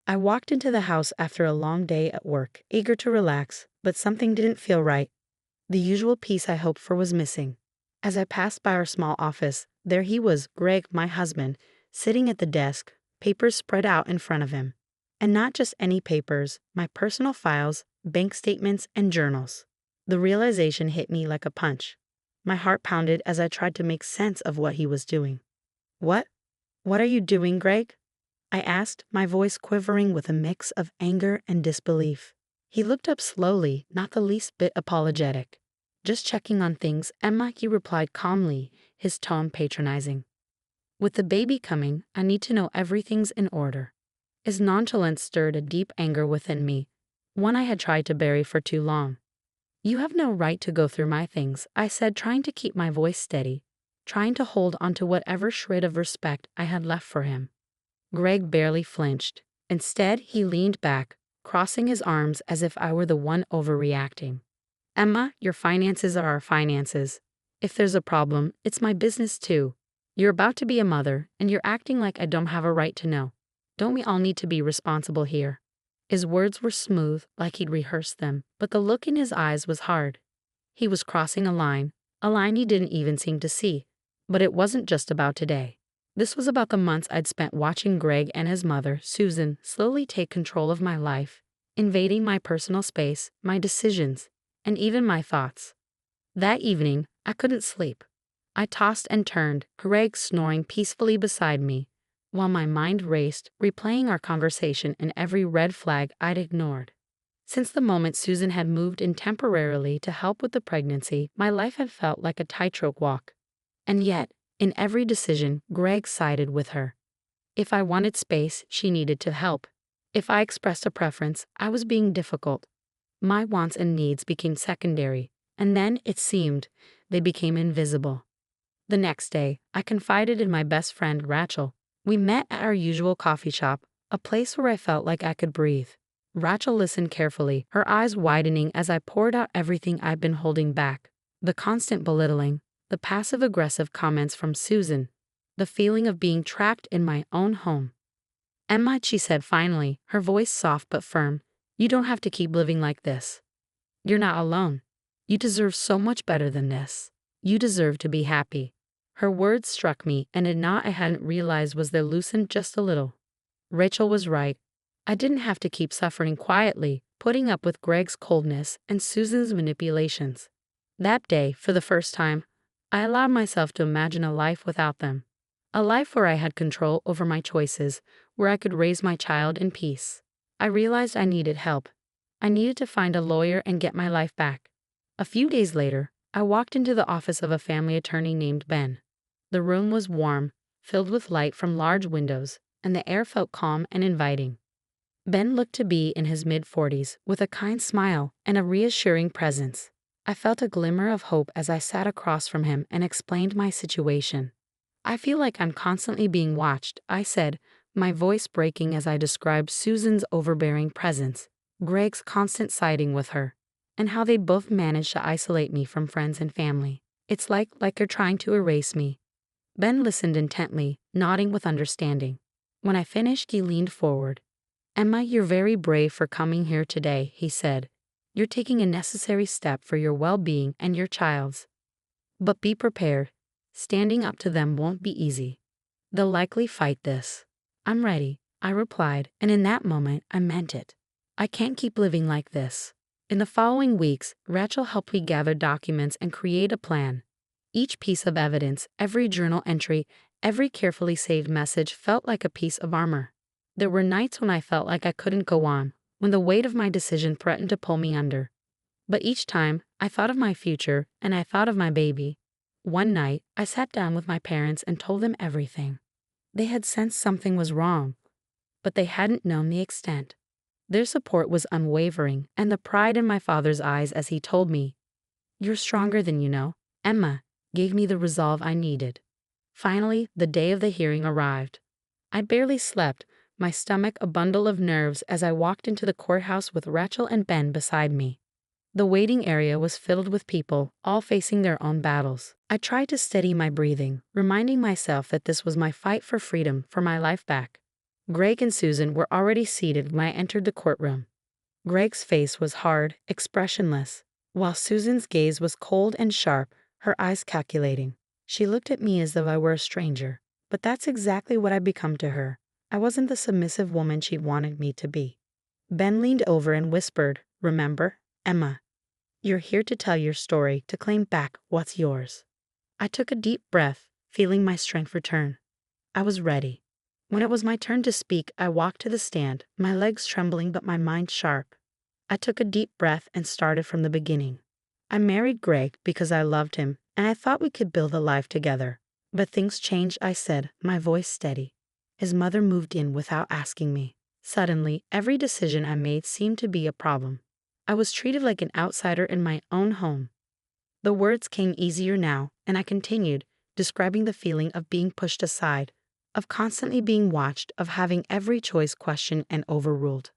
I walked into the house after a long day at work, eager to relax, but something didn't feel right. The usual peace I hoped for was missing. As I passed by our small office, there he was, Greg, my husband, sitting at the desk, papers spread out in front of him. And not just any papers, my personal files, bank statements, and journals. The realization hit me like a punch. My heart pounded as I tried to make sense of what he was doing. What? What are you doing, Greg? I asked, my voice quivering with a mix of anger and disbelief. He looked up slowly, not the least bit apologetic. Just checking on things, Emma, he replied calmly, his tone patronizing. With the baby coming, I need to know everything's in order. His nonchalance stirred a deep anger within me, one I had tried to bury for too long. You have no right to go through my things, I said, trying to keep my voice steady, trying to hold onto whatever shred of respect I had left for him. Greg barely flinched. Instead, he leaned back, crossing his arms as if I were the one overreacting. Emma, your finances are our finances. If there's a problem, it's my business too. You're about to be a mother, and you're acting like I don't have a right to know. Don't we all need to be responsible here? His words were smooth, like he'd rehearsed them, but the look in his eyes was hard. He was crossing a line he didn't even seem to see. But it wasn't just about today. This was about the months I'd spent watching Greg and his mother, Susan, slowly take control of my life, invading my personal space, my decisions, and even my thoughts. That evening, I couldn't sleep. I tossed and turned, Greg snoring peacefully beside me, while my mind raced, replaying our conversation and every red flag I'd ignored. Since the moment Susan had moved in temporarily to help with the pregnancy, my life had felt like a tightrope walk. And yet, in every decision, Greg sided with her. If I wanted space, she needed to help. If I expressed a preference, I was being difficult. My wants and needs became secondary, and then, it seemed, they became invisible. The next day, I confided in my best friend, Rachel. We met at our usual coffee shop, a place where I felt like I could breathe. Rachel listened carefully, her eyes widening as I poured out everything I'd been holding back. The constant belittling, the passive-aggressive comments from Susan, the feeling of being trapped in my own home. Emma, she said finally, her voice soft but firm, you don't have to keep living like this. You're not alone. You deserve so much better than this. You deserve to be happy. Her words struck me, and a knot I hadn't realized was there loosened just a little. Rachel was right. I didn't have to keep suffering quietly, putting up with Greg's coldness and Susan's manipulations. That day, for the first time, I allowed myself to imagine a life without them. A life where I had control over my choices, where I could raise my child in peace. I realized I needed help. I needed to find a lawyer and get my life back. A few days later, I walked into the office of a family attorney named Ben. The room was warm, filled with light from large windows, and the air felt calm and inviting. Ben looked to be in his mid-40s, with a kind smile and a reassuring presence. I felt a glimmer of hope as I sat across from him and explained my situation. I feel like I'm constantly being watched, I said, my voice breaking as I described Susan's overbearing presence, Greg's constant siding with her, and how they both managed to isolate me from friends and family. It's like they're trying to erase me. Ben listened intently, nodding with understanding. When I finished, he leaned forward. Emma, you're very brave for coming here today, he said. You're taking a necessary step for your well-being and your child's. But be prepared. Standing up to them won't be easy. They'll likely fight this. I'm ready, I replied, and in that moment, I meant it. I can't keep living like this. In the following weeks, Rachel helped me gather documents and create a plan. Each piece of evidence, every journal entry, every carefully saved message felt like a piece of armor. There were nights when I felt like I couldn't go on, when the weight of my decision threatened to pull me under. But each time, I thought of my future, and I thought of my baby. One night, I sat down with my parents and told them everything. They had sensed something was wrong, but they hadn't known the extent. Their support was unwavering, and the pride in my father's eyes as he told me, "You're stronger than you know," Emma, gave me the resolve I needed. Finally, the day of the hearing arrived. I barely slept, my stomach a bundle of nerves as I walked into the courthouse with Rachel and Ben beside me. The waiting area was filled with people, all facing their own battles. I tried to steady my breathing, reminding myself that this was my fight for freedom, for my life back. Greg and Susan were already seated when I entered the courtroom. Greg's face was hard, expressionless, while Susan's gaze was cold and sharp, her eyes calculating. She looked at me as though I were a stranger, but that's exactly what I'd become to her. I wasn't the submissive woman she wanted me to be. Ben leaned over and whispered, "Remember, Emma, you're here to tell your story, to claim back what's yours." I took a deep breath, feeling my strength return. I was ready. When it was my turn to speak, I walked to the stand, my legs trembling but my mind sharp. I took a deep breath and started from the beginning. I married Greg because I loved him, and I thought we could build a life together. But things changed, I said, my voice steady. His mother moved in without asking me. Suddenly, every decision I made seemed to be a problem. I was treated like an outsider in my own home. The words came easier now, and I continued, describing the feeling of being pushed aside, of constantly being watched, of having every choice questioned and overruled.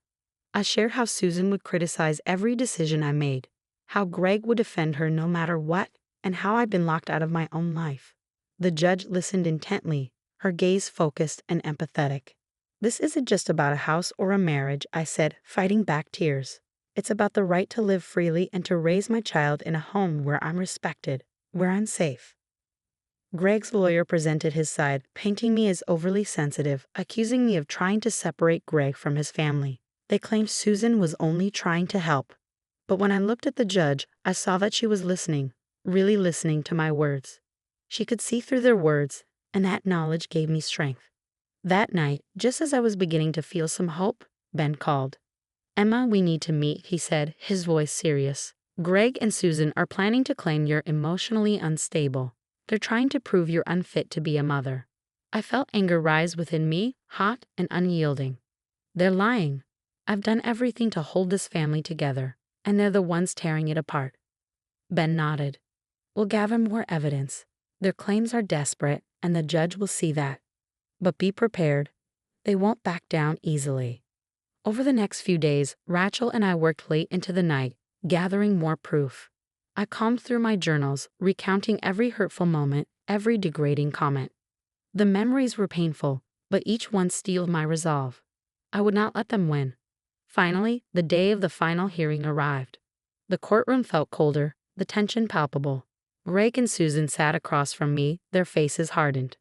I shared how Susan would criticize every decision I made, how Greg would defend her no matter what, and how I'd been locked out of my own life. The judge listened intently, her gaze focused and empathetic. "This isn't just about a house or a marriage," I said, fighting back tears. "It's about the right to live freely and to raise my child in a home where I'm respected, where I'm safe." Greg's lawyer presented his side, painting me as overly sensitive, accusing me of trying to separate Greg from his family. They claimed Susan was only trying to help. But when I looked at the judge, I saw that she was listening, really listening to my words. She could see through their words, and that knowledge gave me strength. That night, just as I was beginning to feel some hope, Ben called. "Emma, we need to meet," he said, his voice serious. "Greg and Susan are planning to claim you're emotionally unstable. They're trying to prove you're unfit to be a mother." I felt anger rise within me, hot and unyielding. "They're lying. I've done everything to hold this family together, and they're the ones tearing it apart." Ben nodded. "We'll gather more evidence. Their claims are desperate, and the judge will see that. But be prepared. They won't back down easily." Over the next few days, Rachel and I worked late into the night, gathering more proof. I combed through my journals, recounting every hurtful moment, every degrading comment. The memories were painful, but each one steeled my resolve. I would not let them win. Finally, the day of the final hearing arrived. The courtroom felt colder, the tension palpable. Greg and Susan sat across from me, their faces hardened.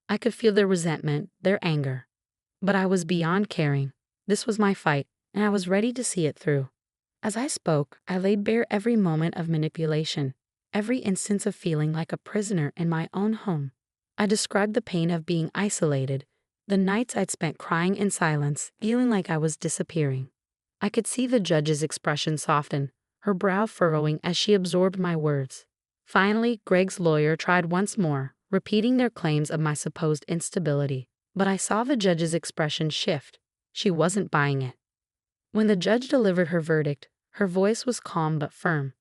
I could feel their resentment, their anger. But I was beyond caring. This was my fight, and I was ready to see it through. As I spoke, I laid bare every moment of manipulation, every instance of feeling like a prisoner in my own home. I described the pain of being isolated, the nights I'd spent crying in silence, feeling like I was disappearing. I could see the judge's expression soften, her brow furrowing as she absorbed my words. Finally, Greg's lawyer tried once more, repeating their claims of my supposed instability. But I saw the judge's expression shift. She wasn't buying it. When the judge delivered her verdict, her voice was calm but firm.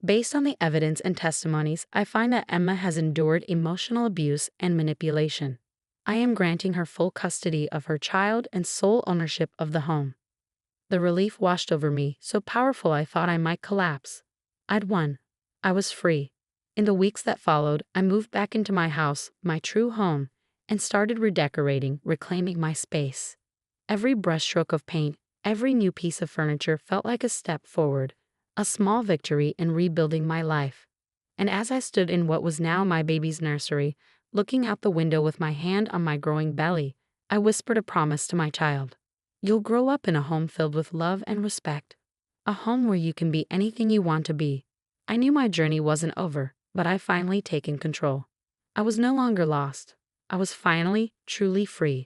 "Based on the evidence and testimonies, I find that Emma has endured emotional abuse and manipulation. I am granting her full custody of her child and sole ownership of the home." The relief washed over me, so powerful I thought I might collapse. I'd won. I was free. In the weeks that followed, I moved back into my house, my true home, and started redecorating, reclaiming my space. Every brushstroke of paint, every new piece of furniture felt like a step forward, a small victory in rebuilding my life. And as I stood in what was now my baby's nursery, looking out the window with my hand on my growing belly, I whispered a promise to my child. "You'll grow up in a home filled with love and respect, a home where you can be anything you want to be." I knew my journey wasn't over, but I'd finally taken control. I was no longer lost. I was finally, truly free.